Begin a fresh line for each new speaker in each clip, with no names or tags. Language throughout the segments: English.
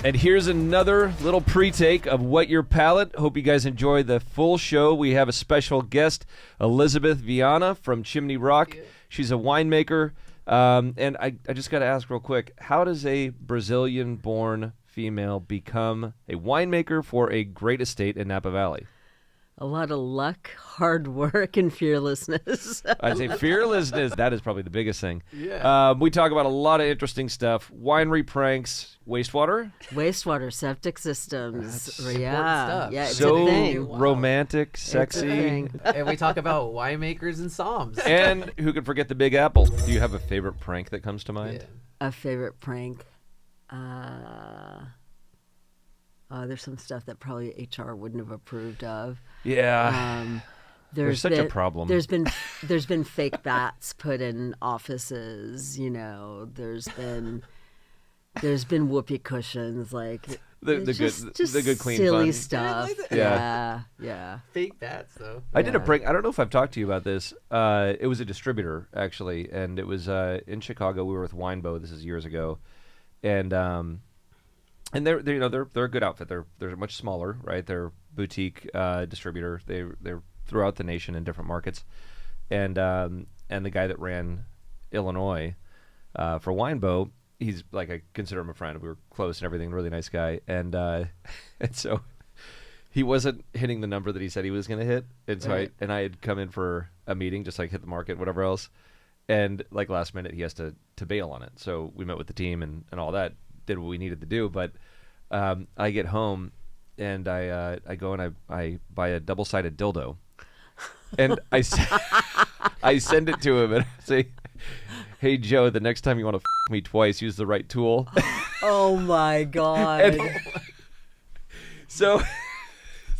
And here's another little pre-take of What Your Palate. Hope you guys enjoy the full show. We have a special guest, Elizabeth Vianna from Chimney Rock. She's a winemaker. And I just got to ask real quick, how does a Brazilian-born female become a winemaker for a great estate in Napa Valley?
A lot of luck, hard work, and fearlessness.
I'd say fearlessness. That is probably the biggest thing.
Yeah.
We talk about a lot of interesting stuff. Winery pranks, wastewater.
Wastewater, septic systems.
That's
yeah.
stuff.
Yeah, it's
So
a thing.
romantic,
It's a
sexy.
thing.
And we talk about winemakers and Psalms.
And who could forget the Big Apple? Do you have a favorite prank that comes to mind?
Yeah.
A favorite prank. There's some stuff that probably HR wouldn't have approved of.
Yeah. There's such a problem.
There's been fake bats put in offices. You know, there's been whoopee cushions, like
the good clean
silly
fun.
stuff.
Yeah, like that.
Yeah.
Fake bats, though.
I did a prank. I don't know if I've talked to you about this. It was a distributor actually, and it was in Chicago. We were with Winebow. This is years ago, and they're a good outfit. They're much smaller, right? They're boutique distributor. They're throughout the nation in different markets, and the guy that ran Illinois for Winebow, he's like, I consider him a friend. We were close and everything. Really nice guy, and so he wasn't hitting the number that he said he was going to hit, and so
Right.
I had come in for a meeting, just like hit the market, whatever else, and like last minute he has to bail on it. So we met with the team and all that, did what we needed to do, but I get home and I go and I buy a double-sided dildo, and I send it to him and I say, "Hey Joe, the next time you want to me twice, use the right tool."
Oh my God.
And so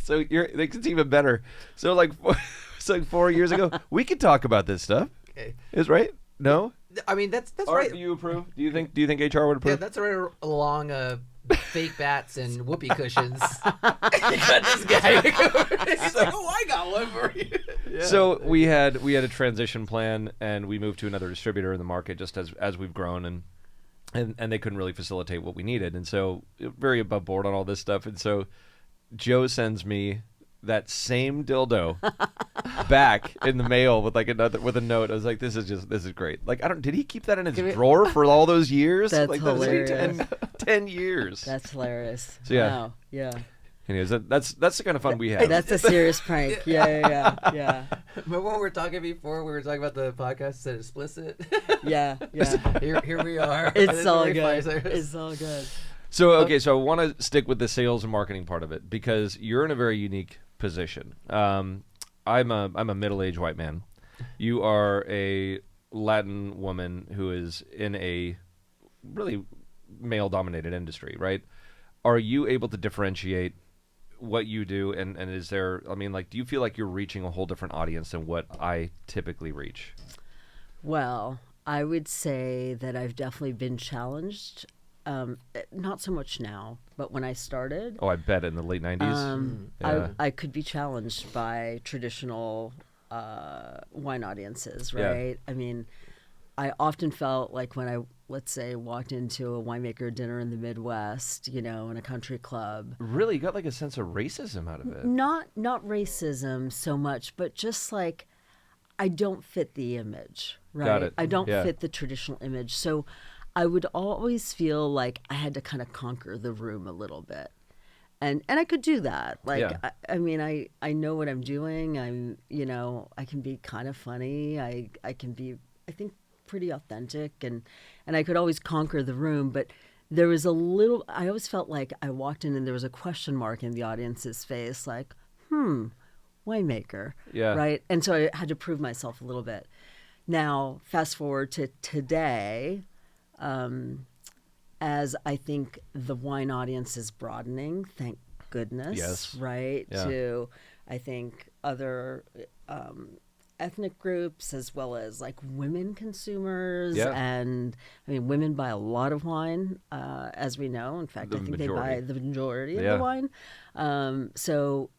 it's even better. So like 4 years ago, we could talk about this stuff.
Okay.
Is right? No?
I mean, that's
Art,
right.
do you approve? Do you think HR would approve?
Yeah, that's right along fake bats and whoopee cushions. You got this guy. He's like, "Oh, I got one for you." Yeah.
So we had a transition plan, and we moved to another distributor in the market just as we've grown, and they couldn't really facilitate what we needed, and so very above board on all this stuff, and so Joe sends me that same dildo back in the mail with like with a note. I was like, this is great. Like, did he keep that in his drawer for all those years?
That's
like
hilarious.
10 years.
That's hilarious.
So, yeah.
Wow. Yeah.
Anyways, that's the kind of fun we have.
That's a serious prank. Yeah.
Remember when we were talking before? We were talking about the podcast said explicit.
Yeah.
Here we are.
It's all good. It's all good.
So so I want to stick with the sales and marketing part of it because you're in a very unique position. I'm a middle-aged white man. You are a Latin woman who is in a really male-dominated industry, right? Are you able to differentiate what you do, and is there, I mean, like, do you feel like you're reaching a whole different audience than what I typically reach?
Well, I would say that I've definitely been challenged. Not so much now, but when I started,
Oh, I bet in the late 90s. Yeah.
I could be challenged by traditional wine audiences,
Yeah.
right? I mean, I often felt like when I, let's say, walked into a winemaker dinner in the Midwest, you know, in a country club.
Really, you got like a sense of racism out of it.
Not racism so much, but just like I don't fit the image, right?
Got it.
I don't
Yeah.
fit the traditional image. So I would always feel like I had to kind of conquer the room a little bit. And I could do that. Like,
Yeah.
I mean, I know what I'm doing. I can be kind of funny. I can be, I think, pretty authentic. And I could always conquer the room. But there was I always felt like I walked in and there was a question mark in the audience's face, like, winemaker.
Yeah.
Right? And so I had to prove myself a little bit. Now, fast forward to today, as I think the wine audience is broadening, thank goodness,
Yes.
right?
Yeah.
To, I think, other ethnic groups as well as like women consumers.
Yeah.
And I mean, women buy a lot of wine, as we know. In fact,
The
I think
majority.
they buy the majority of
Yeah.
the wine. So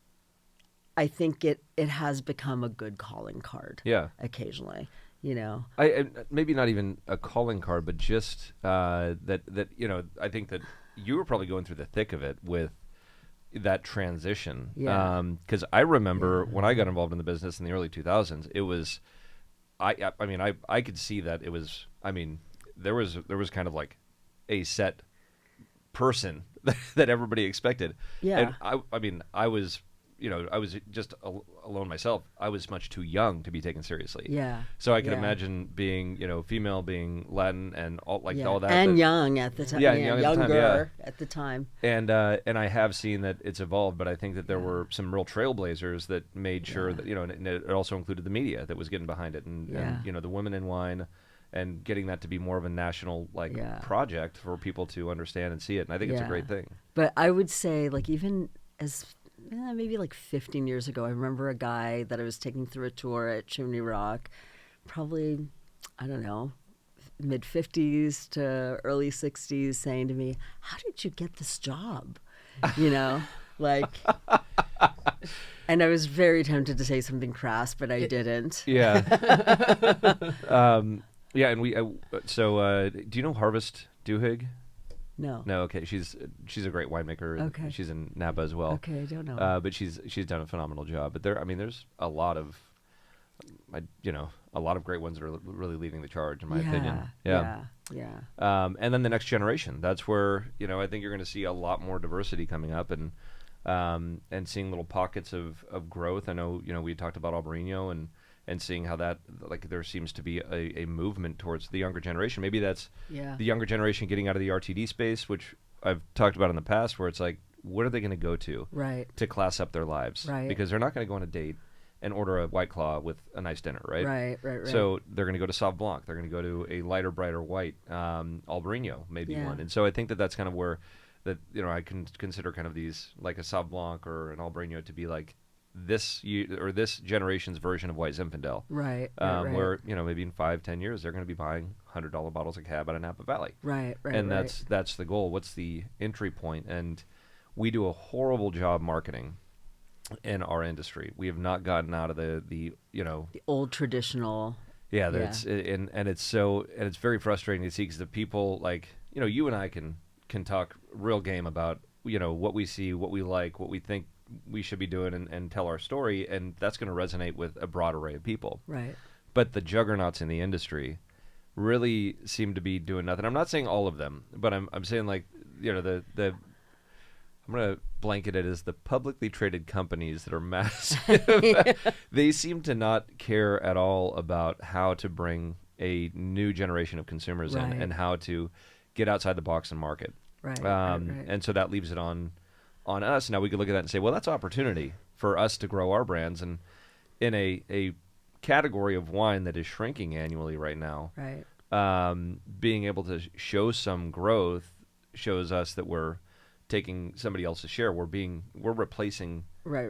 I think it has become a good calling card.
Yeah.
Occasionally, you know.
I maybe not even a calling card, but just that I think that you were probably going through the thick of it with that transition.
Yeah.
Because I remember when I got involved in the business in the early 2000s, it was, I mean, I could see that it was, I mean, there was kind of like a set person that everybody expected.
Yeah.
And I mean, I was just alone myself. I was much too young to be taken seriously.
Yeah.
So I could
Yeah.
imagine being, female, being Latin, and all
Yeah.
all that.
And young at the time.
Yeah, young at the time,
younger at the time.
And I have seen that it's evolved, but I think that there were some real trailblazers that made sure that, and it also included the media that was getting behind it, and the women in wine, and getting that to be more of a national project for people to understand and see it. And I think it's a great thing.
But I would say, like, even as maybe like 15 years ago, I remember a guy that I was taking through a tour at Chimney Rock, probably, I don't know, mid-50s to early 60s, saying to me, "How did you get this job?" Like, and I was very tempted to say something crass, but I didn't.
Yeah. Yeah, and do you know Harvest Duhigg?
No.
No, okay. She's a great winemaker.
Okay.
She's in Napa as well.
Okay, I don't know.
But she's done a phenomenal job. But there's a lot of, a lot of great ones that are really leading the charge, in my opinion.
Yeah.
And then the next generation. That's where I think you're going to see a lot more diversity coming up, and seeing little pockets of growth. I know we talked about Albarino and seeing how that, like, there seems to be a movement towards the younger generation. Maybe that's the younger generation getting out of the RTD space, which I've talked about in the past, where it's like, what are they going to go to to class up their lives?
Right.
Because they're not going to go on a date and order a White Claw with a nice dinner, right?
Right.
So they're going to go to Sauv Blanc. They're going to go to a lighter, brighter white, Albarino, maybe one. And so I think that's kind of where I can consider kind of these, like a Sauv Blanc or an Albarino, to be like this generation's version of White Zinfandel.
Right.
Where maybe in 5-10 years they're going to be buying $100 bottles of Cab out of Napa Valley.
Right.
And that's the goal. What's the entry point? And we do a horrible job marketing in our industry. We have not gotten out of the
old traditional.
Yeah, that's and it's very frustrating to see, because the people, like, you and I can talk real game about what we see, what we like, what we think we should be doing, and tell our story, and that's going to resonate with a broad array of people.
Right.
But the juggernauts in the industry really seem to be doing nothing. I'm not saying all of them, but I'm saying, like, the I'm going to blanket it as the publicly traded companies that are massive. They seem to not care at all about how to bring a new generation of consumers in, and how to get outside the box and market.
Right.
And so that leaves it on us. Now we could look at that and say, well, that's opportunity for us to grow our brands, and in a category of wine that is shrinking annually right now.
Right.
Being able to show some growth shows us that we're taking somebody else's share. We're replacing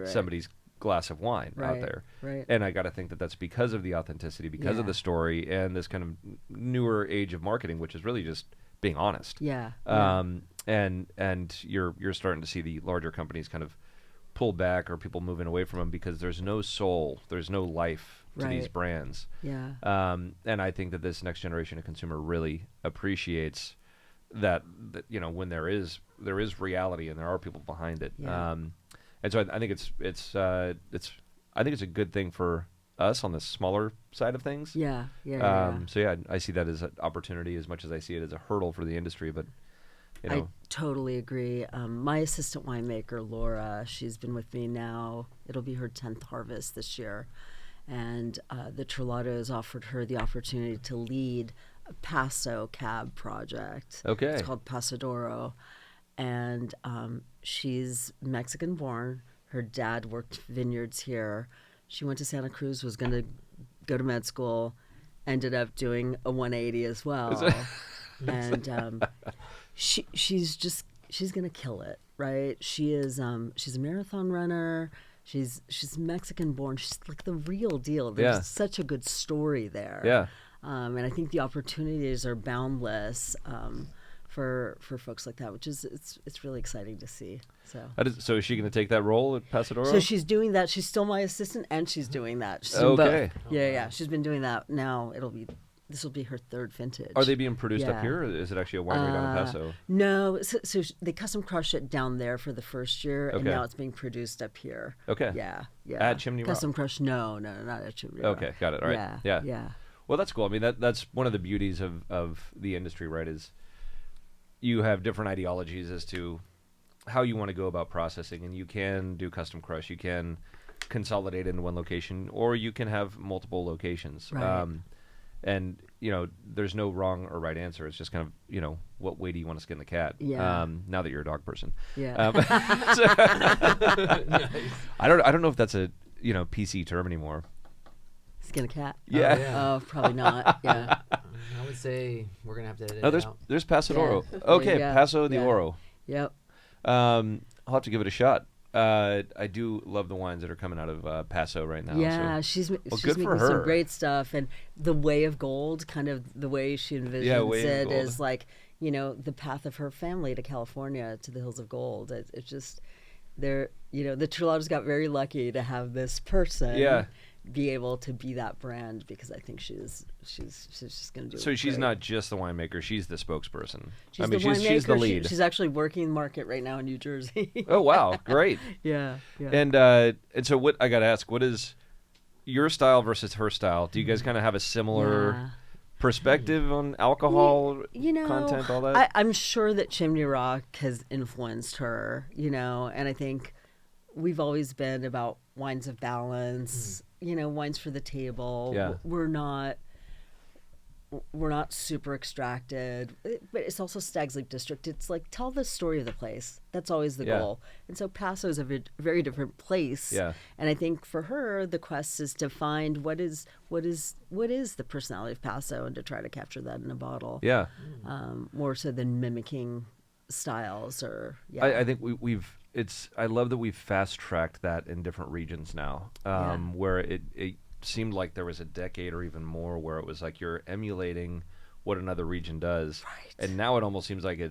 somebody's glass of wine out there.
Right.
And I got to think that that's because of the authenticity, because of the story, and this kind of newer age of marketing, which is really just being honest.
Yeah.
And you're starting to see the larger companies kind of pull back, or people moving away from them, because there's no soul, there's no life to these brands.
Yeah.
And I think that this next generation of consumer really appreciates that when there is reality and there are people behind it.
Yeah.
And so I think it's a good thing for us on the smaller side of things.
Yeah.
So yeah, I see that as an opportunity as much as I see it as a hurdle for the industry. But
I totally agree. My assistant winemaker, Laura, she's been with me now. It'll be her 10th harvest this year. And the Trelatos offered her the opportunity to lead a Paso Cab project.
Okay.
It's called Pasadoro. And she's Mexican born. Her dad worked vineyards here. She went to Santa Cruz, was going to go to med school, ended up doing a 180 as well. And she's going to kill it, right? She's a marathon runner. She's Mexican born. She's like the real deal. There's such a good story there.
Yeah.
And I think the opportunities are boundless for folks like that, which is it's really exciting to see.
So is she going to take that role at Pasadoro?
So she's doing that. She's still my assistant, and she's doing that.
Okay.
Yeah. She's been doing that. Now This will be her third vintage.
Are they being produced up
Yeah.
here, or is it actually a winery down in Paso?
No, so they custom crush it down there for the first year, and
Okay.
now it's being produced up here.
Okay.
Yeah.
At Chimney Rock?
Custom crush? No, not at Chimney Rock.
Okay, got it. All right.
Yeah.
Well, that's cool. I mean, that's one of the beauties of the industry, right? Is you have different ideologies as to how you want to go about processing, and you can do custom crush, you can consolidate into one location, or you can have multiple locations.
Right.
And there's no wrong or right answer. It's just kind of what way do you want to skin the cat?
Yeah.
Now that you're a dog person.
Yeah.
I don't know if that's a PC term anymore.
Skin a cat?
Yeah.
Oh, yeah.
Oh, probably not. Yeah.
I would say we're gonna have to edit
No,
it out.
there's Paso de
Yeah.
Oro.
There
Okay,
you go.
Paso de
Yeah.
Oro.
Yep.
I'll have to give it a shot. I do love the wines that are coming out of Paso right now.
Yeah,
so.
she's
good
making
for her.
some great stuff, and the Way of Gold, kind of the way she envisions
Way of
it,
Gold.
is like the path of her family to California, to the Hills of Gold. It's just the Trullados got very lucky to have this person be able to be that brand, because I think she's just going to do.
So
it
she's
great.
not just the winemaker; she's the spokesperson.
She's
I mean,
the winemaker.
she's the lead.
She's actually working market right now in New Jersey.
Oh wow, great!
Yeah.
And so what I got to ask, what is your style versus her style? Do you guys kind of have a similar perspective on alcohol content, all that?
I'm sure that Chimney Rock has influenced her, and I think we've always been about wines of balance, wines for the table.
Yeah.
We're not super extracted, but it's also Stag's Leap District. It's like, tell the story of the place. That's always the goal. And so Paso is a very different place.
Yeah.
And I think for her, the quest is to find what is the personality of Paso, and to try to capture that in a bottle.
Yeah.
More so than mimicking styles or
I think I love that we've fast tracked that in different regions now, where it seemed like there was a decade or even more where it was like you're emulating what another region does, and now it almost seems like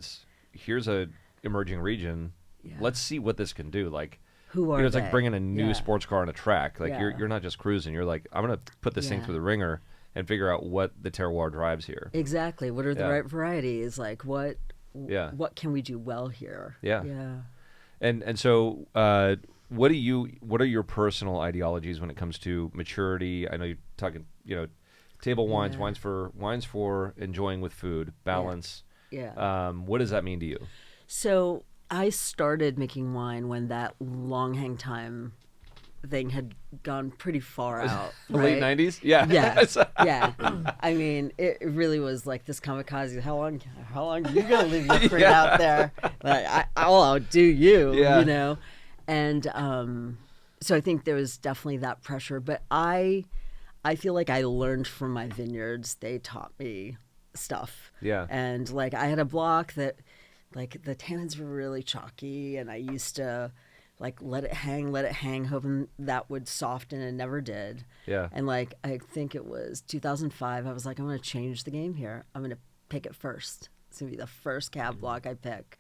here's a emerging region. Let's see what this can do. Like,
who are
it's
they?
like bringing a new sports car on a track. Like
Yeah.
you're not just cruising. You're like, I'm gonna put this thing
Yeah.
through the ringer and figure out what the terroir drives here.
Exactly. What are the
Yeah.
right varieties? Like what can we do well here?
Yeah.
Yeah.
And so, what are your personal ideologies when it comes to maturity? I know you're talking, table wines, wines for enjoying with food, balance.
Yeah.
What does that mean to you?
So I started making wine when that long hang time thing had gone pretty far out.
Late
right?
90s? Yeah.
Yeah. Yeah. I mean, it really was like this kamikaze. How long are you gonna leave your fruit out there? Like, I'll outdo you.
Yeah.
And so I think there was definitely that pressure. But I feel like I learned from my vineyards. They taught me stuff.
Yeah.
And like I had a block that, like, the tannins were really chalky, and I used to like let it hang, hoping that would soften, and never did.
Yeah.
And like I think it was 2005, I was like, I'm going to change the game here. I'm going to pick it first. It's going to be the first cab block I pick.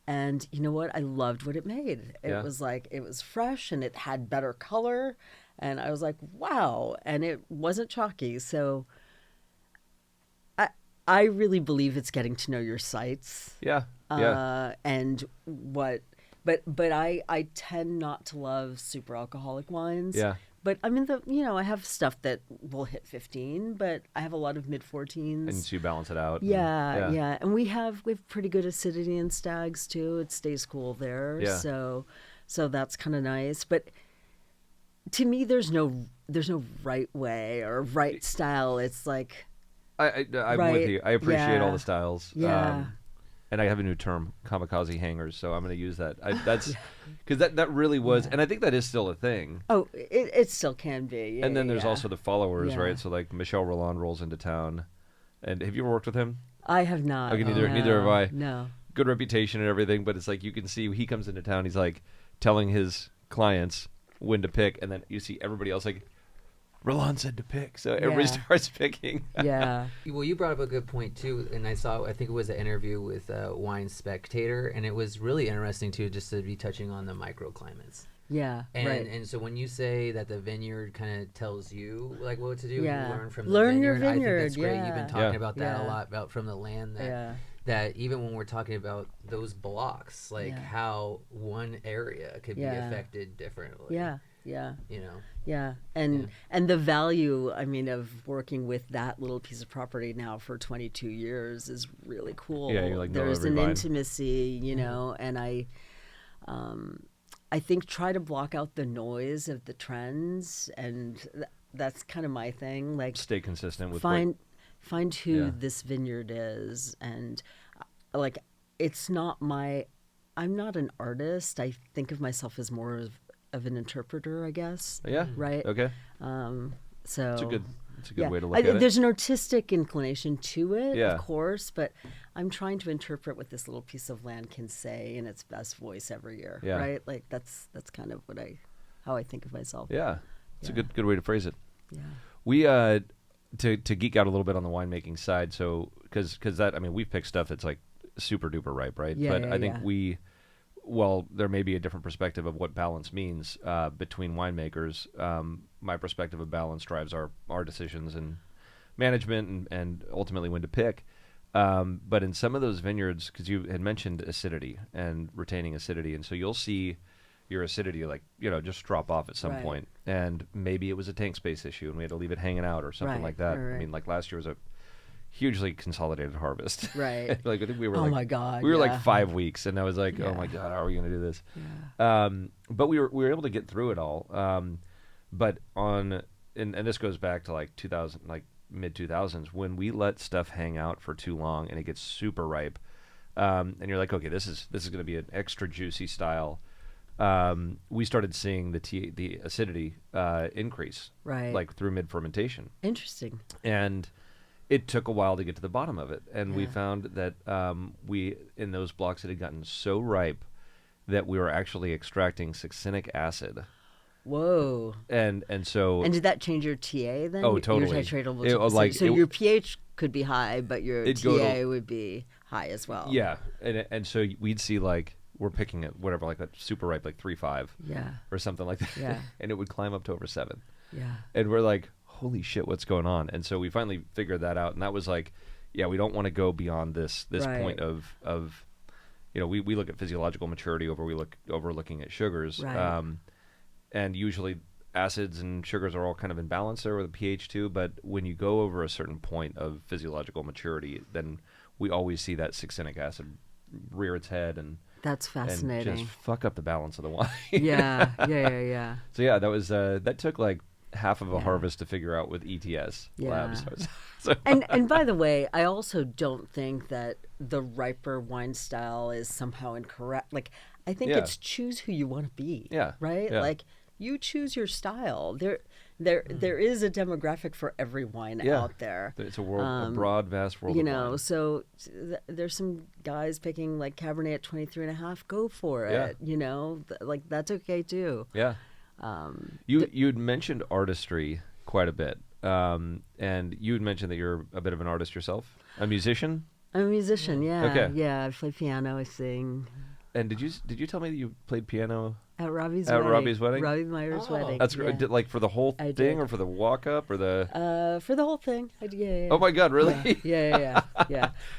And you know what? I loved what it made. It was like, it was fresh, and it had better color, and I was like, wow. And it wasn't chalky. So I really believe it's getting to know your sites.
Yeah.
And what, but I tend not to love super alcoholic wines.
Yeah.
But I mean, I have stuff that will hit 15, but I have a lot of mid-14s.
And so you balance it out.
Yeah. And we have pretty good acidity in Stags too. It stays cool there.
Yeah.
So that's kind of nice. But to me, there's no right way or right style. It's like,
I'm
Right.
with you. I appreciate all
Yeah.
the styles.
Yeah.
And I have a new term, kamikaze hangers, so I'm going to use that. That's because that really was, and I think that is still a thing.
oh, it still can be.
And then there's
yeah.
also the followers,
Yeah.
right? So like Michel Roland rolls into town, and have you ever worked with him?
I have not.
Okay, neither have I.
No.
Good reputation and everything, but it's like you can see he comes into town, he's like telling his clients when to pick, and then you see everybody else like, Roland said to pick, so everybody
Yeah.
starts picking.
Yeah.
Well, you brought up a good point too, and I think it was an interview with Wine Spectator, and it was really interesting too, just to be touching on the microclimates.
Yeah.
And
right.
and so when you say that the vineyard kind of tells you like what to do,
Yeah.
you learn from
Learn
the
your
vineyard. I think
vineyard,
that's great.
yeah.
You've been talking
Yeah.
about that a
Yeah.
lot, about from the land that
Yeah.
that even when we're talking about those blocks, like
Yeah.
how one area could be
Yeah.
affected differently.
Yeah. Yeah.
You know.
Yeah, and the value, I mean, of working with that little piece of property now for 22 years is really cool.
Yeah, you, like, know
There's
every
an
vine.
intimacy, you know, and I think try to block out the noise of the trends, and that's kind of my thing. Like,
Stay consistent with
find who
Yeah.
this vineyard is, and like, it's not my. I'm not an artist. I think of myself as more of an interpreter, I guess.
Yeah.
Right.
Okay.
So
It's a good
yeah,
way to look at it.
there's an artistic inclination to it,
Yeah.
of course, but I'm trying to interpret what this little piece of land can say in its best voice every year,
Yeah.
right? Like that's kind of how I think of myself.
Yeah. It's
Yeah.
a good way to phrase it.
Yeah.
We to geek out a little bit on the winemaking side, so because that, I mean, we pick stuff that's like super duper ripe, right?
Yeah,
but
yeah,
I think
yeah.
well, there may be a different perspective of what balance means between winemakers. My perspective of balance drives our decisions and management and ultimately when to pick. But in some of those vineyards, because you had mentioned acidity and retaining acidity, and so you'll see your acidity just drop off at some
Right.
point. And maybe it was a tank space issue and we had to leave it hanging out or something
Right,
like that.
right,
I mean,
right.
like last year was a hugely consolidated harvest.
Right.
Like I think we were
Oh my God,
we were
yeah.
like 5 weeks, and I was like, oh
Yeah.
my God, how are we going to do this?
Yeah.
But we were able to get through it all. But and this goes back to like 2000, like mid 2000s, when we let stuff hang out for too long and it gets super ripe, and you're like, okay, this is going to be an extra juicy style. We started seeing the acidity increase,
Right.
like through mid fermentation,
Interesting.
and it took a while to get to the bottom of it. And we
Yeah.
found that we in those blocks it had gotten so ripe that we were actually extracting succinic acid.
Whoa.
And so
And did that change your TA then?
Oh,
Your
totally.
titratable.
It was like-
so
it-
your pH could be high, but your
It'd go
TA
to-
would be high as well.
yeah, and so we'd see like we're picking it whatever, like a super ripe, like 3.5
Yeah.
or something like that,
Yeah.
and it would climb up to over 7,
Yeah.
and we're like, holy shit, what's going on? And so we finally figured that out, and that was like, yeah, we don't want to go beyond this
Right.
point of we look at physiological maturity over looking at sugars,
Right.
and usually acids and sugars are all kind of in balance there with a pH too, but when you go over a certain point of physiological maturity, then we always see that succinic acid rear its head and
That's fascinating.
just fuck up the balance of the wine.
yeah. Yeah.
So yeah, that was that took like half of a
Yeah.
harvest to figure out with ETS
Yeah.
labs. So
And by the way, I also don't think that the riper wine style is somehow incorrect. Like, I think
Yeah.
it's choose who you want to be.
Yeah,
Right?
yeah.
Like, you choose your style. There is a demographic for every wine
Yeah.
out there.
it's a world, a broad, vast world.
You
of
know,
wine.
so there's some guys picking like Cabernet at 23.5. Go for it.
Yeah.
You know, like that's okay too.
Yeah. You'd mentioned artistry quite a bit, and you'd mentioned that you're a bit of an artist yourself, a musician.
I'm a musician. Yeah.
Okay.
Yeah. I play piano. I sing.
And did you tell me that you played piano?
At Robbie's
At
wedding.
Robbie's wedding?
Robbie Meyer's
Oh.
wedding.
That's
yeah.
like for the whole
I
thing,
did.
or for the walk up, or the.
For the whole thing. Yeah.
Oh my God! Really?
Yeah.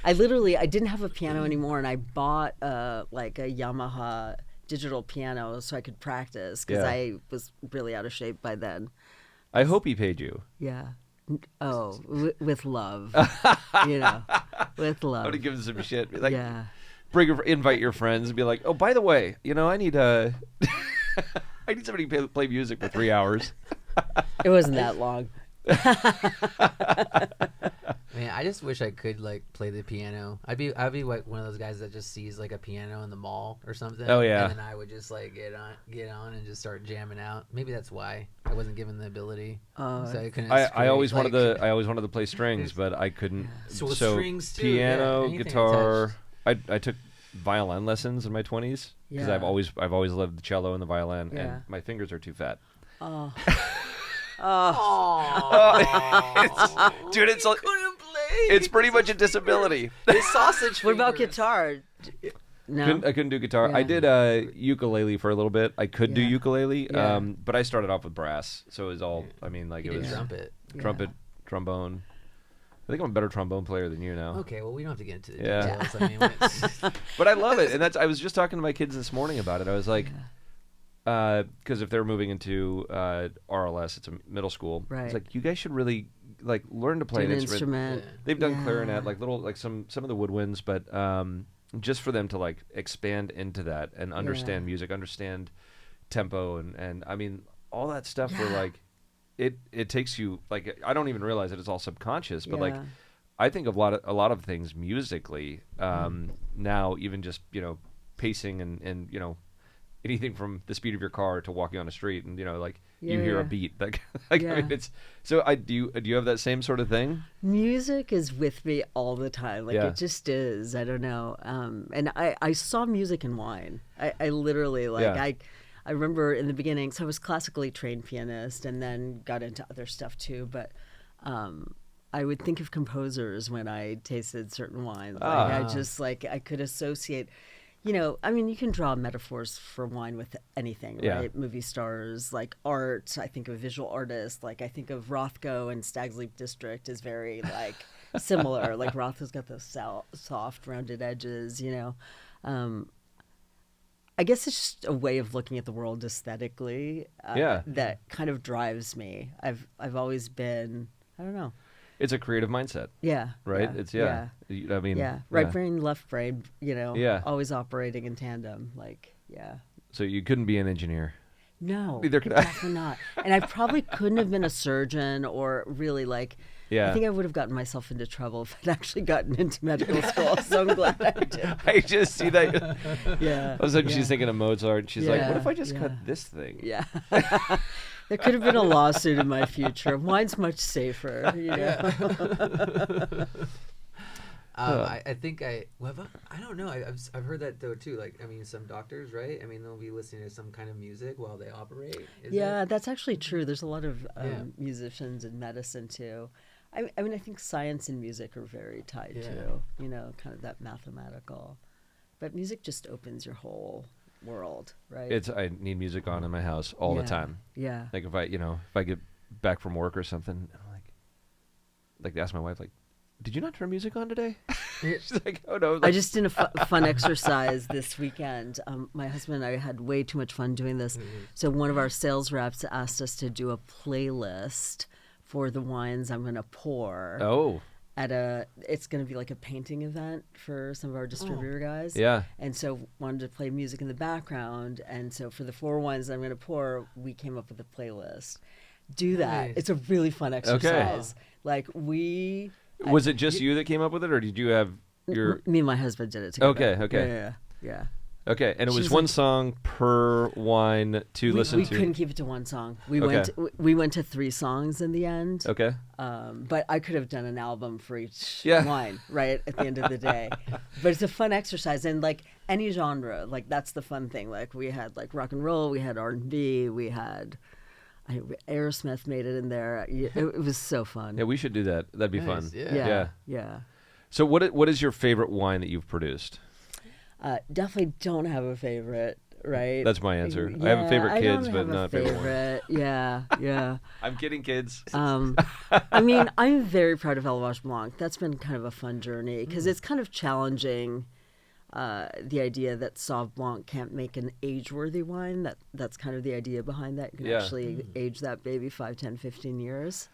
I didn't have a piano anymore, and I bought like a Yamaha digital piano so I could practice because
Yeah.
I was really out of shape by then.
I hope he paid you.
Yeah. Oh, with love. You know, with
I'm
love.
gonna give him some shit. Be like,
Yeah.
invite your friends and be like, oh, by the way, I need I need somebody to play music for 3 hours.
It wasn't that long.
Man, I just wish I could like play the piano. I'd be like one of those guys that just sees like a piano in the mall or something.
Oh, yeah.
And then I would just like get on and just start jamming out. Maybe that's why I wasn't given the ability. So I couldn't.
I always
like,
wanted to play strings, but I couldn't.
So with strings, too,
piano,
yeah, anything
guitar. I took violin lessons in my 20s because
Yeah.
I've always loved the cello and the violin,
Yeah.
and my fingers are too fat.
Oh.
Dude, it's
couldn't play.
it's pretty much a disability.
His sausage.
What about
fingers.
guitar? No.
I couldn't do guitar.
Yeah.
I did ukulele for a little bit. I could do
Yeah.
ukulele,
Yeah.
but I started off with brass, so it was all. I mean, like
You
it
did
was
trumpet.
trumpet, trombone. I think I'm a better trombone player than you now.
Okay, well, we don't have to get into the
Yeah.
details. I mean,
But I love it, and that's. I was just talking to my kids this morning about it. I was like, because if they're moving into RLS, it's a middle school.
Right.
It's like you guys should really like learn to play
Do
an
an
instrument.
instrument.
They've done
Yeah.
clarinet, like little, like some of the woodwinds, but just for them to like expand into that and understand music, understand tempo, and I mean all that stuff. Where like it takes you like I don't even realize that it's all subconscious, but like I think of a lot of things musically now, even just pacing and anything from the speed of your car to walking on a street and like you hear a beat like I mean it's so do you have that same sort of thing?
Music is with me all the time. Like it just is. I don't know. And I saw music in wine. I literally I remember in the beginning. So I was classically trained pianist and then got into other stuff too. But I would think of composers when I tasted certain wines. Like I just I could associate. I mean, you can draw metaphors for wine with anything, right? Movie stars, like art. I think of visual artists. Like I think of Rothko and Stag's Leap District is very similar. Like Rothko's got those soft, rounded edges. I guess it's just a way of looking at the world aesthetically. That kind of drives me. I've always been. I don't know.
It's a creative mindset.
Yeah.
Right?
Yeah,
It's I mean
right brain, left brain,
Yeah.
always operating in tandem.
So you couldn't be an engineer.
No.
Neither could I.
Definitely not. And I probably couldn't have been a surgeon or really I think I would have gotten myself into trouble if I'd actually gotten into medical school. So I'm glad I did.
I just see that.
Yeah.
All of a sudden she's thinking of Mozart and she's like, what if I just cut
Yeah.
this thing?
Yeah. There could have been a lawsuit in my future. Wine's much safer,
I think I don't know. I've heard that though too. Like I mean, some doctors, right? I mean, they'll be listening to some kind of music while they operate. Is it?
That's actually true. There's a lot of musicians in medicine too. I mean, I think science and music are very tied too. Kind of that mathematical. But music just opens your whole world, right?
I need music on in my house all the time.
Yeah.
Like if I get back from work or something, I'm like ask my wife like, did you not turn music on today? She's like, oh no.
I just did a fun exercise this weekend. My husband and I had way too much fun doing this. Mm-hmm. So one of our sales reps asked us to do a playlist for the wines I'm going to pour.
Oh.
It's going to be like a painting event for some of our distributor guys.
Yeah.
And so wanted to play music in the background. And so for the 4 wines I'm going to pour, we came up with a playlist. Do that.
Nice.
It's a really fun exercise.
Okay. Was it just you that came up with it, or did you have your...
Me and my husband did it together.
Okay.
Yeah.
Okay, and it was
She's
one song per wine to listen
we
to?
We couldn't keep it to one song. We went to 3 songs in the end.
Okay.
But I could have done an album for each wine, right, at the end of the day. But it's a fun exercise, and any genre, that's the fun thing. We had rock and roll, we had R&B, we had... Aerosmith made it in there. It was so fun.
Yeah, we should do that. That'd be fun.
Yeah.
So what is your favorite wine that you've produced?
Definitely don't have a favorite, right?
That's my answer. I have a favorite kids, but not
favorite. Yeah.
I'm kidding, kids.
I mean, I'm very proud of Elevage Blanc. That's been kind of a fun journey because it's kind of challenging the idea that Sauv Blanc can't make an age-worthy wine. That's kind of the idea behind that. You can actually age that baby 5, 10, 15 years.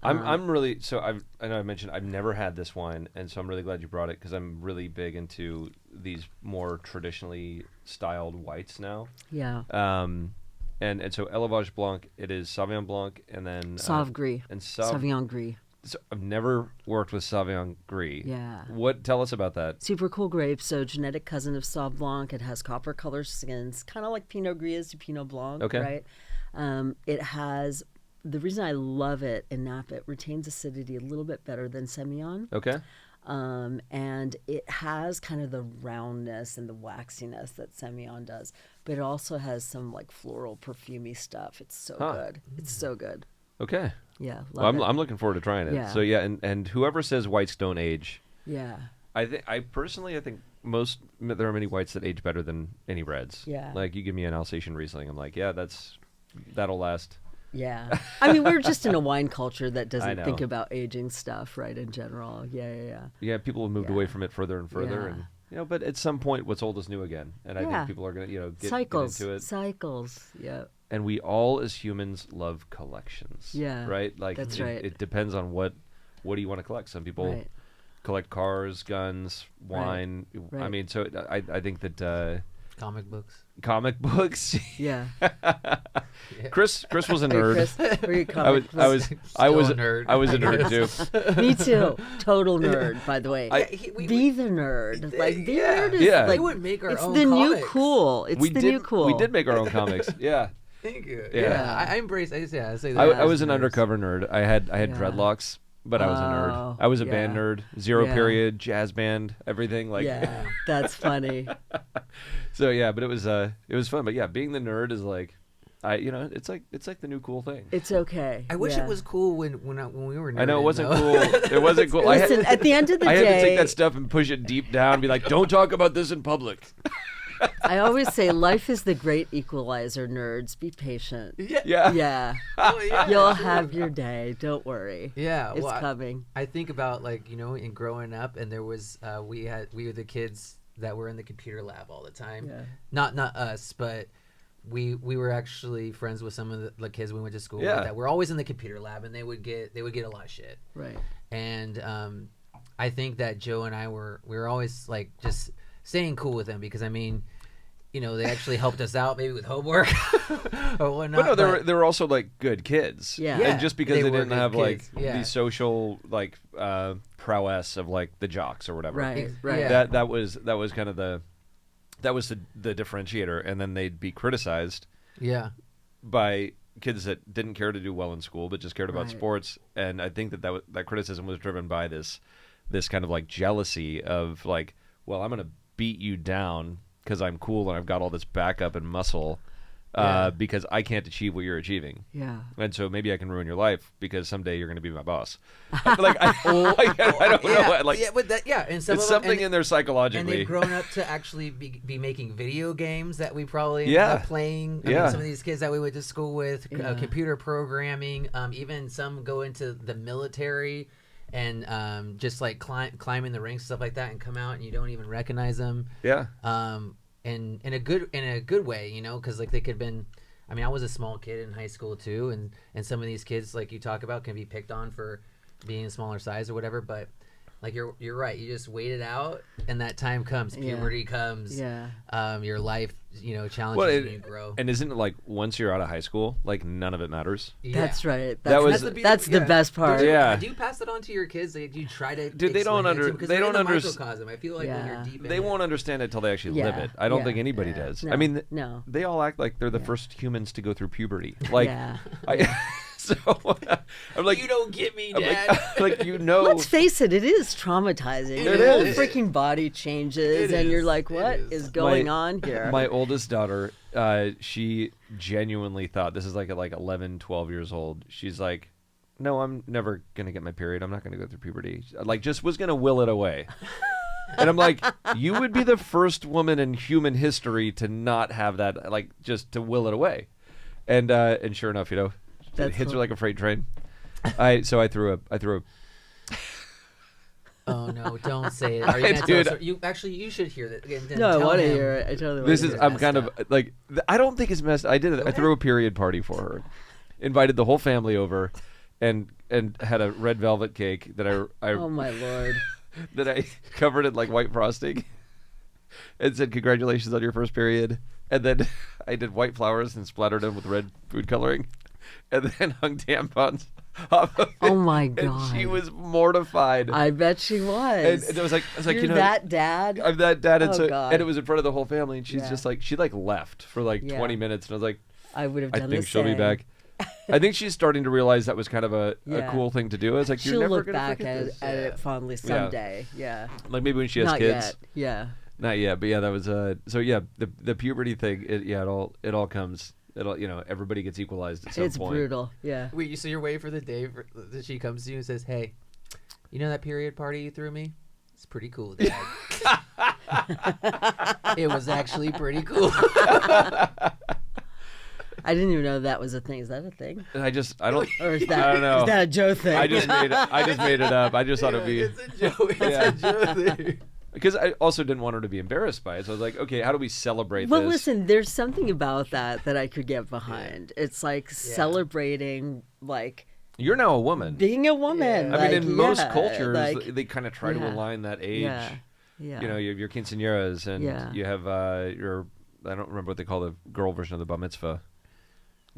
I'm really I know I mentioned I've never had this wine, and so I'm really glad you brought it because I'm really big into these more traditionally styled whites now.
Yeah.
And so Elevage Blanc, it is Sauvignon Blanc, and then
Sauv Gris and Sauvignon Gris.
So I've never worked with Sauvignon Gris.
Yeah.
Tell us about that?
Super cool grape. So genetic cousin of Sauv Blanc. It has copper color skins, kind of like Pinot Gris is to Pinot Blanc, right? It has, the reason I love it in Napa, it retains acidity a little bit better than Semillon.
Okay.
And it has kind of the roundness and the waxiness that Semillon does, but it also has some floral perfumey stuff. It's so good. It's so good.
Okay.
Yeah,
I'm looking forward to trying it.
Yeah.
So and whoever says whites don't age.
Yeah.
I personally think there are many whites that age better than any reds.
Yeah.
Like you give me an Alsatian Riesling, I'm like, yeah, that'll last.
Yeah. I mean, we're just in a wine culture that
I
doesn't
know.
think about aging stuff, right, in general. Yeah.
Yeah, people have moved
Yeah.
away from it further and further,
Yeah.
and but at some point, what's old is new again, and I
Yeah.
think people are gonna get
Cycles.
into it.
Cycles. Yeah.
And we all as humans love collections.
Yeah,
Right. Like
that's
it,
right.
It depends on what do you want to collect. Some people
Right.
collect cars, guns, wine. I
Right.
mean, so I think that
Comic books.
comic books.
Yeah.
Chris was a
Hey,
nerd.
Chris, were you
I was
comic
I was
Still a nerd.
I was a nerd too.
Me too. Total nerd, by the way.
we
Be the nerd. Like, the
yeah.
nerd is
Yeah.
like,
We would make our
it's
own
the new
comics.
cool. It's
we
the
did
new cool.
we did make our own comics. Yeah.
Thank you.
Yeah.
Yeah, I embrace. I say that.
I was an
nerds.
undercover nerd. I had
Yeah.
dreadlocks, but I was a nerd.
Oh,
I was a band
yeah.
nerd. Zero
Yeah.
period, jazz band, everything like
Yeah, that's funny.
So yeah, but it was fun. But yeah, being the nerd is like it's like the new cool thing.
It's okay.
I wish
yeah.
it was cool when we were.
I know it
nerding,
wasn't
though.
cool. It wasn't cool.
Listen, at the end of the
I
day,
had to take that stuff and push it deep down and be like, don't talk about this in public.
I always say life is the great equalizer, nerds. Be patient.
Yeah.
Yeah.
Oh, yeah.
You'll have your day. Don't worry.
Yeah,
It's
well,
coming.
I think about in growing up, and there was we were the kids that were in the computer lab all the time.
Yeah.
Not us, but we were actually friends with some of the kids we went to school
Yeah.
with that were always in the computer lab, and they would get a lot of shit.
Right.
And I think that Joe and I we were always like just staying cool with them because I mean, they actually helped us out maybe with homework or whatnot.
But no, they were also like good kids.
Yeah.
And just because
They
they
were
didn't
good
have like
kids, yeah.
the social like prowess of like the jocks or whatever.
Right. Right.
Yeah.
That was kind of the differentiator, and then they'd be criticized
Yeah.
by kids that didn't care to do well in school but just cared about
Right.
sports. And I think that criticism was driven by this kind of like jealousy of like, well, I'm gonna beat you down because I'm cool and I've got all this backup and muscle
Yeah.
because I can't achieve what you're achieving.
Yeah.
And so maybe I can ruin your life because someday you're going to be my boss. I don't know. Like,
yeah, but and some
it's
of them,
something
and,
in there
and
psychologically.
they've grown up to actually be making video games that we probably ended
Yeah.
up playing. I
Yeah.
mean, some of these kids that we went to school with,
Yeah.
computer programming, even some go into the military and just like climbing the ranks, stuff like that, and come out and you don't even recognize them.
Yeah.
And in a good way, because like they could have been. I mean, I was a small kid in high school too, and some of these kids, like you talk about, can be picked on for being a smaller size or whatever. But like you're right, you just wait it out, and that time comes,
Yeah.
puberty comes,
Yeah.
your life, challenges
Well,
you, and you grow.
And isn't it like once you're out of high school, like none of it matters?
Yeah.
That's right.
That was-
That's the best part.
Yeah.
Do you pass that on to your kids? Do you try to?
Dude, they don't
explain it to
under-
them? 'Cause
they
they're in
don't
the
under-
microcosm. I feel like when
Yeah.
you're deep in
They
it.
won't understand it until they actually live
Yeah.
it. I don't
Yeah.
think anybody
Yeah.
does.
No.
I mean,
No.
they all act like they're the first humans to go through puberty. Like,
Yeah.
so I'm like,
You don't get me,
I'm
Dad.
like you know.
Let's face it, it is traumatizing.
It
Your whole
is.
freaking body changes,
It
and you're
is.
like,
It
what
is.
is going
My-
on here?
My oldest daughter, she genuinely thought, this is like at like 11, 12 years old. She's like, no, I'm never going to get my period. I'm not going to go through puberty. Like, just was going to will it away. And I'm like, you would be the first woman in human history to not have that, like, just to will it away. And sure enough, it
That's
hits her
cool.
like a freight train. So I threw a
Oh no! Don't say it. Are you gonna tell
Dude.
us? You should hear that. And then
no, I
tell
want to
him.
hear it. I totally want
This
to
is
hear
I'm
messed
kind of
up.
like I don't think it's messed. I did it. I threw a period party for her, invited the whole family over, and had a red velvet cake that I
it. Oh my lord!
that I covered in like white frosting, and said congratulations on your first period. And then I did white flowers and splattered them with red food coloring, and then hung tampons off of it.
Oh my
And
god!
she was mortified.
I bet she was.
And I was like,
You're that dad.
I'm that dad, and
Oh,
so
God.
and it was in front of the whole family, and she's
Yeah.
just like she like left for like
Yeah.
20 minutes, and I was like,
I would have
I
done
think
the
she'll be
same.
back. I think she's starting to realize that was kind of a
Yeah.
cool thing to do. I was like, you're
She'll
never
look
gonna
back
forget
at,
this.
at it fondly someday. Yeah.
Like maybe when she has
Not
kids.
yet. Yeah.
Not yet, but yeah, that was so yeah, the puberty thing. It all comes. Everybody gets equalized at some
It's
point.
brutal. Yeah.
Wait, so you're waiting for the day that she comes to you and says, "Hey, you know that period party you threw me? It's pretty cool, Dad." It was actually pretty cool.
I didn't even know that was a thing. Is that a thing?
I don't.
Or is that,
I don't know.
Is that a Joe thing?
I just made it up. I just thought it'd be.
It's a joke. It's a joke thing.
Because I also didn't want her to be embarrassed by it. So I was like, okay, how do we celebrate
Well,
this?
listen, there's something about that I could get behind. It's like celebrating, like,
You're now a woman.
being a woman.
Yeah.
I mean, in most
yeah,
cultures,
like,
they kind of try to align that age.
yeah, yeah.
You know, you have your quinceañeras, and
Yeah.
you have your, I don't remember what they call the girl version of the bar mitzvah.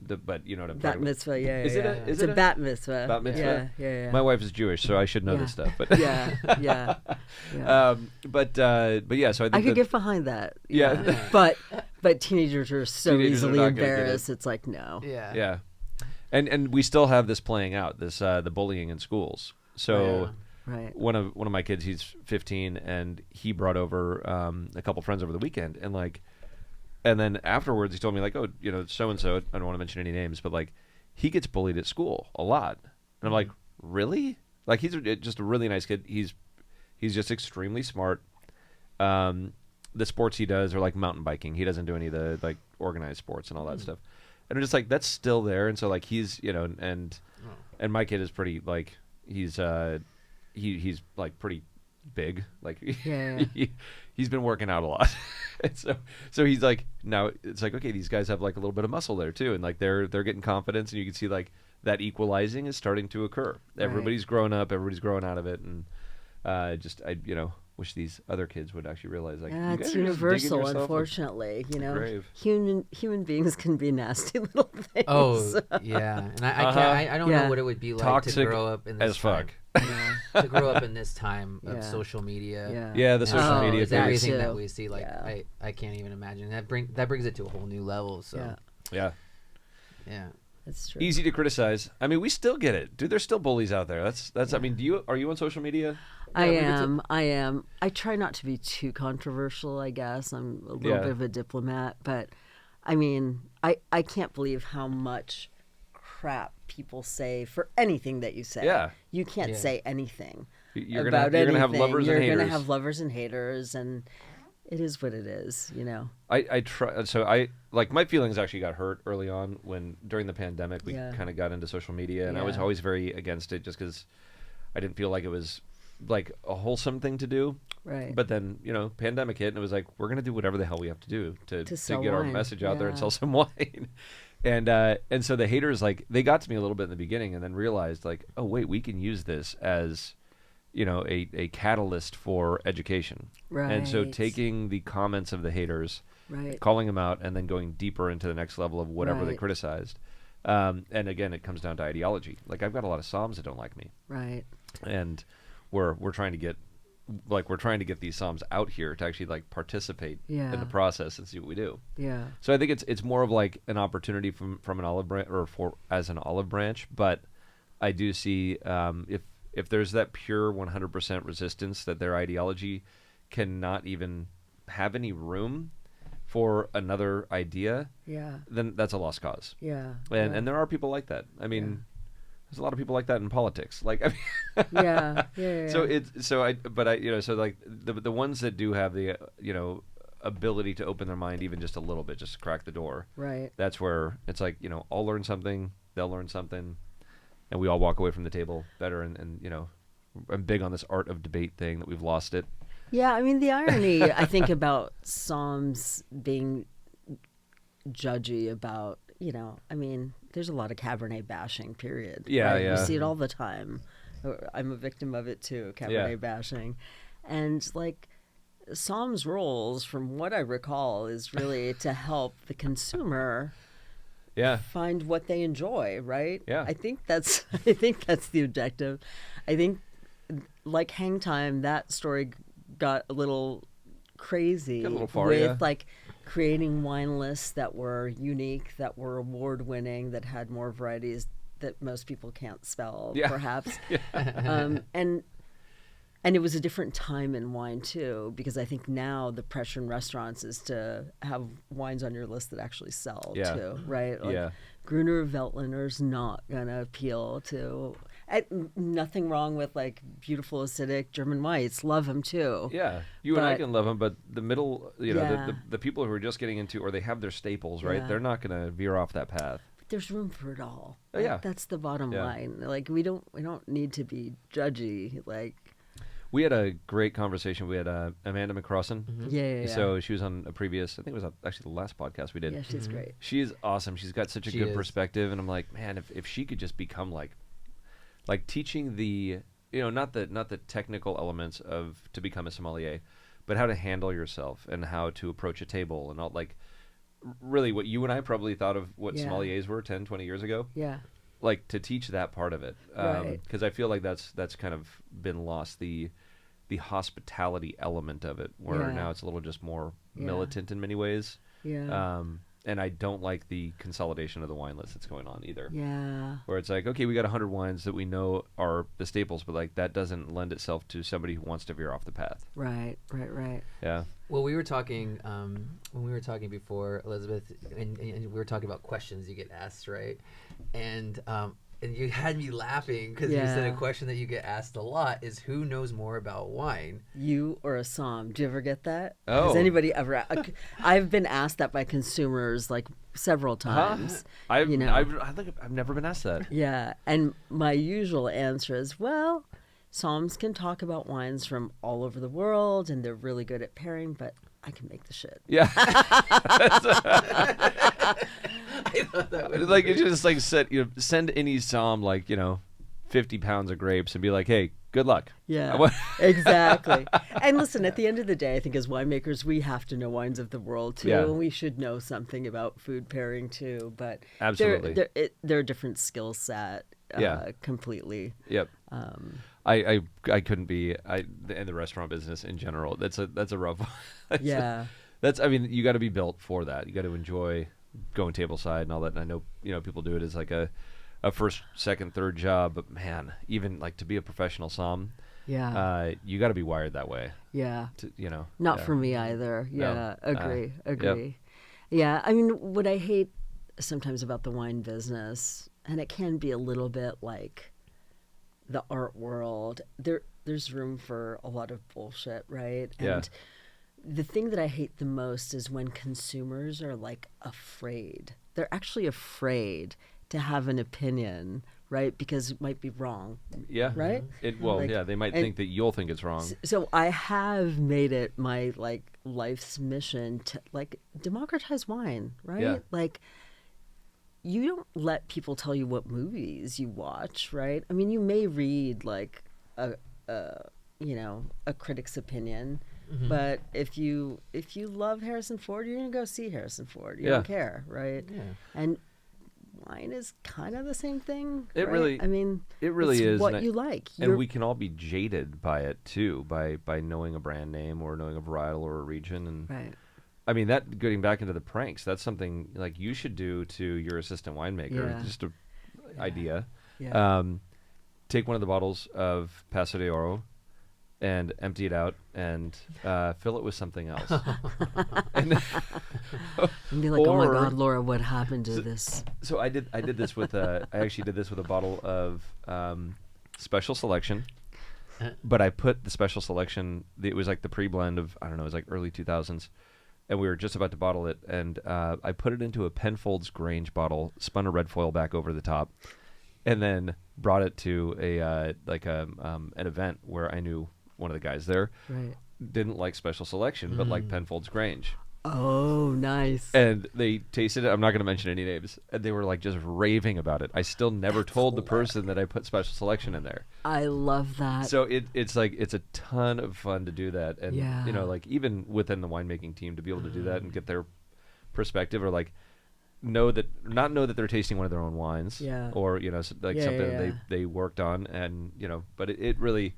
But you know what I'm
bat
talking
mitzvah, yeah.
Is
yeah.
it a- is
it's
it
a
a-
bat mitzvah.
Bat mitzvah?
Yeah.
My wife is Jewish, so I should know
Yeah.
this stuff. But
Yeah, yeah.
but yeah, so I think
I could
that,
get behind that.
Yeah.
But teenagers are so
Teenagers are
easily
not gonna get it.
embarrassed. It's like, no.
Yeah.
yeah, and we still have this playing out, this the bullying in schools. So.
Right.
One of my kids, he's 15, and he brought over a couple friends over the weekend, and then afterwards he told me, like, oh, you know, so and so, I don't want to mention any names, but like he gets bullied at school a lot, and I'm like, really? Like, he's just a really nice kid. He's just extremely smart. The sports he does are like mountain biking. He doesn't do any of the like organized sports and all that stuff. And I'm just like, that's still there. And so like he's, you know, and my kid is pretty like he's like pretty big. Like
Yeah.
he's been working out a lot. And so he's like, now it's like, okay, these guys have like a little bit of muscle there too, and like they're getting confidence, and you can see like that equalizing is starting to occur. Everybody's grown up, everybody's growing out of it, and I you know, wish these other kids would actually realize, like,
Yeah,
you guys
it's
are just digging
universal,
yourself a
unfortunately. You know,
grave.
human beings can be nasty little things.
Oh, yeah. And I can't. I don't
Yeah.
know what it would be like
Toxic
to grow up in this
as
time.
fuck.
To grow up in this time of
Yeah.
social media.
Yeah.
Yeah, the social
Oh,
media
It's
thing.
everything
too.
that we see. Like
Yeah.
I can't even imagine. That brings it to a whole new level. So
Yeah,
Yeah.
yeah.
that's true.
Easy to criticize. I mean, we still get it, dude. There's still bullies out there. That's. I mean, are you on social media?
I
Yeah, we get
am. I try not to be too controversial, I guess. I'm a little
Yeah.
bit of a diplomat, but I mean, I can't believe how much crap people say for anything that you say.
Yeah.
You can't
Yeah.
say anything
You're
about
gonna have
anything.
lovers
You're
and haters.
gonna have lovers and haters, and it is what it is, you know.
I try. So I like my feelings actually got hurt early on when during the pandemic we
Yeah.
kind of got into social media, and I was
Yeah.
always very against it just because I didn't feel like it was like a wholesome thing to do.
Right.
But then, you know, pandemic hit, and it was like, we're gonna do whatever the hell we have to do to
sell
get our
wine.
message out there and
Yeah.
sell some wine. And so the haters, like, they got to me a little bit in the beginning, and then realized, like, oh wait, we can use this as, you know, a catalyst for education. And so
Right.
taking the comments of the haters,
Right.
calling them out, and then going deeper into the next level of whatever they
Right.
criticized. And again, it comes down to ideology. Like, I've got a lot of Psalms that don't like me,
Right.
and we're trying to get these Psalms out here to actually like participate in
Yeah.
the process and see what we do.
Yeah.
So I think it's more of like an opportunity from an olive branch as an olive branch, but I do see if there's that pure 100% resistance that their ideology cannot even have any room for another idea,
Yeah.
then that's a lost cause.
Yeah.
And there are people like that. I mean, there's a lot of people like that in politics. Like, I mean,
yeah.
So you know, so like the ones that do have the you know, ability to open their mind even just a little bit, just to crack the door.
Right.
That's where it's like, you know, I'll learn something, they'll learn something, and we all walk away from the table better. And you know, I'm big on this art of debate thing that we've lost it.
Yeah, I mean, the irony, I think, about Psalms being judgy about, you know, I mean, there's a lot of Cabernet bashing, period.
Yeah,
right?
yeah.
You see it all the time. I'm a victim of it, too, Cabernet bashing. And, like, Psalms rules, from what I recall, is really to help the consumer
Yeah.
find what they enjoy, right?
Yeah.
I think that's the objective. I think, like Hang Time, that story got a little crazy
Got a little far,
with
yeah.
like creating wine lists that were unique, that were award winning, that had more varieties that most people can't spell,
Yeah.
perhaps. And it was a different time in wine too, because I think now the pressure in restaurants is to have wines on your list that actually sell
Yeah.
too, right? Like
Yeah.
Gruner Veltliner's not gonna appeal to, Nothing wrong with like beautiful acidic German whites. Love them too.
Yeah, you and I
But-
can love them, but the middle,
Yeah.
the people who are just getting into, or they have their staples, right?
Yeah.
They're not going to veer off that path.
There's room for it all.
Oh, yeah.
That's the bottom
Yeah.
line. Like we don't need to be judgy. Like
We had a great conversation. We had Amanda McCrossan.
yeah.
So she was on a previous, I think it was actually the last podcast we did.
yeah, she's great.
She's awesome. She's got such a
She
good
is.
perspective, and I'm like, man, if she could just become like teaching the, not the technical elements of to become a sommelier, but how to handle yourself and how to approach a table and all, like really what you and I probably thought of what
Yeah.
sommeliers were 10, 20 years ago.
Yeah.
Like to teach that part of it,
Right.
because I feel like that's kind of been lost, the hospitality element of it, where
Yeah.
now it's a little just more
Yeah.
militant in many ways.
Yeah.
And I don't like the consolidation of the wine list that's going on either.
Yeah.
Where it's like, okay, we got 100 wines that we know are the staples, but like that doesn't lend itself to somebody who wants to veer off the path.
Right.
Yeah.
Well, we were talking when we were talking before, Elizabeth, and we were talking about questions you get asked, right? And you had me laughing because you said a
Yeah.
question that you get asked a lot is who knows more about wine?
You or a som? Do you ever get that?
Oh.
Has anybody ever? I've been asked that by consumers like several times.
I
You know.
think I've never been asked that.
Yeah, and my usual answer is, well, Psalms can talk about wines from all over the world, and they're really good at pairing, but I can make the shit.
Yeah.
I thought that was
Like it's just like send any som 50 pounds of grapes and be like, hey, good luck.
Yeah, exactly. And listen, at the end of the day, I think as winemakers, we have to know wines of the world too,
Yeah.
and we should know something about food pairing too. But
Absolutely.
they're a different skill set.
Yeah.
Completely.
Yep. I couldn't be in the restaurant business in general. That's a rough one.
Yeah.
I mean, you got to be built for that. You got to enjoy going tableside and all that. And I know people do it as like a first, second, third job, but man, even like to be a professional som,
Yeah.
you got to be wired that way.
Yeah. Not
yeah.
for me either.
No.
Yeah, agree. Yeah, I mean, what I hate sometimes about the wine business, and it can be a little bit like the art world, there's room for a lot of bullshit, right?
Yeah.
And the thing that I hate the most is when consumers are like afraid. They're actually afraid to have an opinion, right? Because it might be wrong.
Yeah.
Right?
They might think that you'll think it's wrong.
So I have made it my life's mission to democratize wine, right?
Yeah.
Like you don't let people tell you what movies you watch, right? I mean, you may read like a critic's opinion, but if you love Harrison Ford, you're gonna go see Harrison Ford. You don't care, right?
Yeah.
And wine is kind of the same thing.
It
right?
really-
I mean,
it really
it's
is,
what
and
you like.
And we can all be jaded by it too, by knowing a brand name or knowing a varietal or a region. And
right.
I mean, that getting back into the pranks, that's something like you should do to your assistant winemaker.
Yeah.
Just an idea.
Yeah.
Take one of the bottles of Paso de Oro and empty it out and fill it with something else.
And be like, oh my
Or-
God, Laura, what happened to this?
So I did this with I actually did this with a bottle of Special Selection, but I put the Special Selection. It was like the pre-blend of it was like early 2000s, and we were just about to bottle it, and I put it into a Penfolds Grange bottle, spun a red foil back over the top, and then brought it to an event where I knew one of the guys there
Right.
didn't like Special Selection, but liked Penfolds Grange.
Oh, nice.
And they tasted it. I'm not going to mention any names. And they were like just raving about it. I still never told the person that I put Special Selection in there.
I love that.
So it's a ton of fun to do that. And,
Yeah.
like even within the winemaking team to be able to do that and get their perspective or like not know that they're tasting one of their own wines.
Yeah.
Or,
Yeah,
something
yeah.
that they worked on. And, but it really,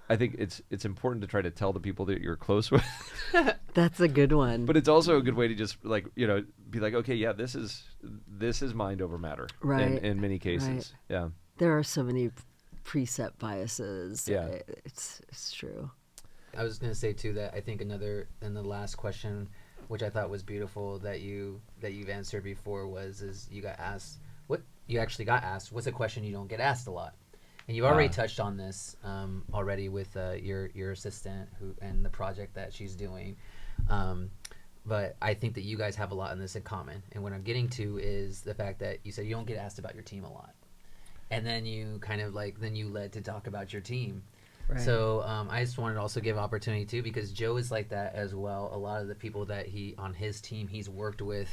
I think it's important to try to tell the people that you're close with.
That's a good one.
But it's also a good way to just be like, okay, yeah, this is mind over matter,
Right.
In many cases,
Right.
yeah,
there are so many preset biases.
Yeah.
It's true.
I was going to say too that I think another and the last question, which I thought was beautiful that you've answered before, is you got asked what's a question you don't get asked a lot, And you've already touched on this already with your assistant and the project that she's doing. But I think that you guys have a lot in this in common. And what I'm getting to is the fact that you said you don't get asked about your team a lot. And then you kind of then you led to talk about your team.
Right.
So I just wanted to also give opportunity too, because Joe is like that as well. A lot of the people that on his team he's worked with,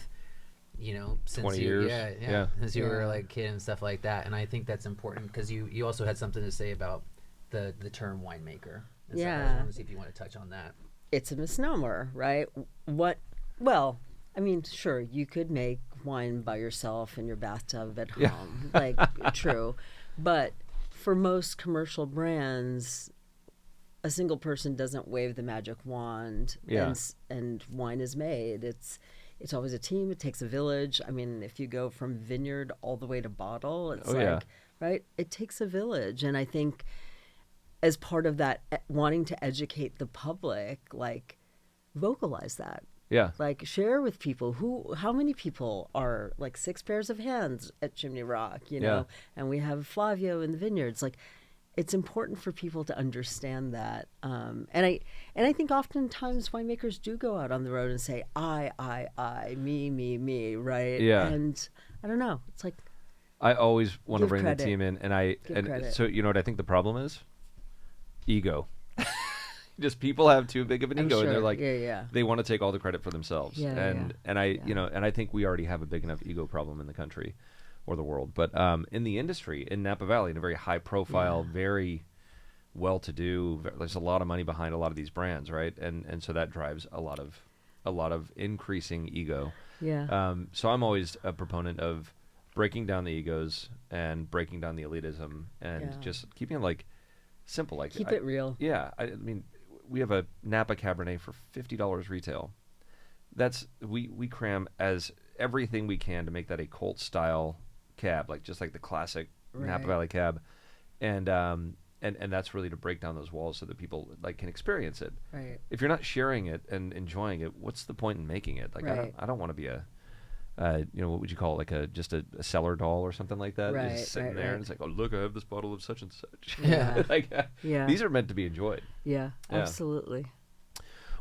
since
20 years.
Yeah. Since you were like a kid and stuff like that. And I think that's important because you also had something to say about the term winemaker. And
Yeah.
So I wanted to see if you want to touch on that.
It's a misnomer, right? Well, I mean, sure, you could make wine by yourself in your bathtub at home, true. But for most commercial brands, a single person doesn't wave the magic wand and wine is made. It's always a team. It takes a village. I mean, if you go from vineyard all the way to bottle, it's right? It takes a village. And I think as part of that, wanting to educate the public, vocalize that.
Yeah.
Share with people how many people are 6 pairs of hands at Chimney Rock, and we have Flavio in the vineyards. It's important for people to understand that. And I think oftentimes winemakers do go out on the road and say, I, me, right?
Yeah.
And I don't know. It's
I always want to
Give
bring
credit.
the team in,
Credit.
so you know what I think the problem is? Ego. Just people have too big of an ego, and they're they want to take all the credit for themselves. And I think we already have a big enough ego problem in the country or the world. But in the industry, in Napa Valley, in a very high profile, very well-to-do, there's a lot of money behind a lot of these brands, right? And so that drives a lot of increasing ego.
Yeah.
So I'm always a proponent of breaking down the egos and breaking down the elitism and just keeping it simple.
Keep it real.
Yeah. I mean, we have a Napa Cabernet for $50 retail. That's we cram as everything we can to make that a cult style cab, just like the classic Napa Valley cab, and that's really to break down those walls so that people can experience it.
Right.
If you're not sharing it and enjoying it, what's the point in making it? I don't want to be a what would you call it? Just a cellar doll or something like that.
Right,
Just sitting there and it's oh look, I have this bottle of such and such.
Yeah.
These are meant to be enjoyed.
Yeah, absolutely.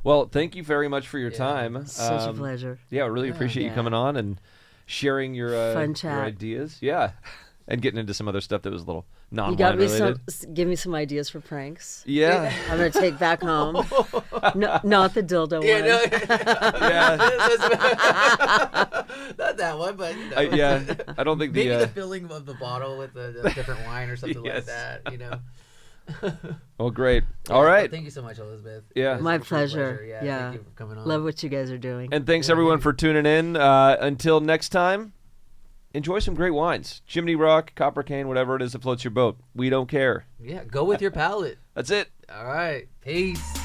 Well, thank you very much for your time.
Such a pleasure.
Yeah, I really appreciate you coming on and sharing your
fun chat,
your ideas. Yeah, and getting into some other stuff that was a little non-wine
You got me
related.
give me some ideas for pranks.
Yeah.
I'm going to take back home. No, not the dildo one.
Yeah.
Not that one, but
I don't think
maybe the filling of the bottle with a different wine or something like that.
Well, great. All right.
Thank you so much, Elizabeth.
Yeah.
My pleasure. Yeah.
Thank you for coming on.
Love what you guys are doing.
And thanks everyone for tuning in. Until next time, enjoy some great wines. Chimney Rock, Copper Cane, whatever it is that floats your boat. We don't care.
Yeah, go with your palate.
That's it.
All right. Peace.